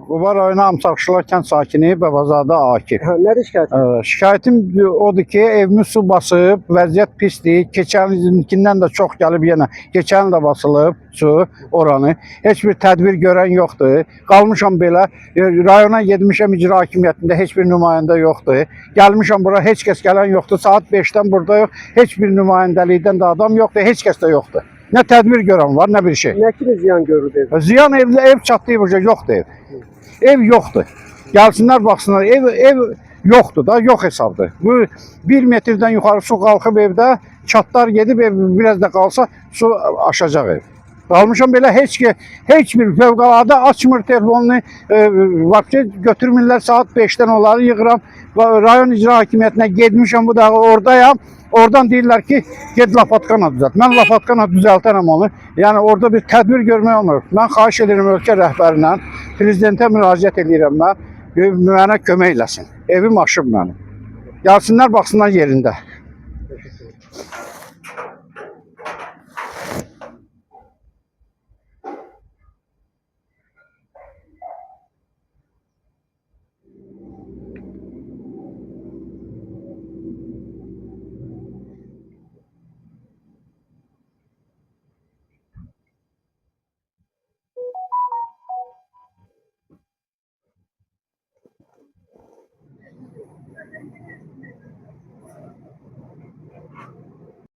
Quba rayonu Amsaqşılar kənd sakini Bəbazadə Akif. Nədir şikayətin? Şikayetim odur ki, evimi su basıb, vəziyyət pisdir. Keçən ilkindən də çox gəlib yenə. Keçən il də basılıb su oranı. Heç bir tədbir görən yoxdur. Qalmışam belə, rayona getmişəm icra hakimiyyətində heç bir nümayəndə yoxdur. Gəlmişəm bura, heç kəs gələn yoxdur. Saat 5-dən burada yox, heç bir nümayəndəlikdən də adam yoxdur, heç kəs də yoxdur. Nə tədbir görən var, nə bir şey. Nə kimi ziyan görür ev? Ziyan ev çatlayıb uca, yoxdur ev. Ev yoxdur. Gəlsinlər, baxsınlar, ev yoxdur da, yox hesabdır. Bu 1 metrdən yuxarı su qalxıb evdə, çatlar gedib ev biraz da qalsa su aşacaq ev. Qalmışam belə heç bir fövqəladə açmır telefonunu, var ki götürmürlər saat 5-dən onları yığıram. Rayon icra hakimiyyətinə getmişəm, bu da oradayam. Oradan deyirlər ki, ged Lapatkana düzelt. Mən Lapatkana düzeltərəm onu. Yəni orada bir tədbir görmək olmur. Mən xahiş edirəm ölkə rəhbərindən, prezidentə müraciət edirəm mən, mənə kömək eləsin. Evim aşıb mənim. Gəlsinlər, baxsınlar yerində.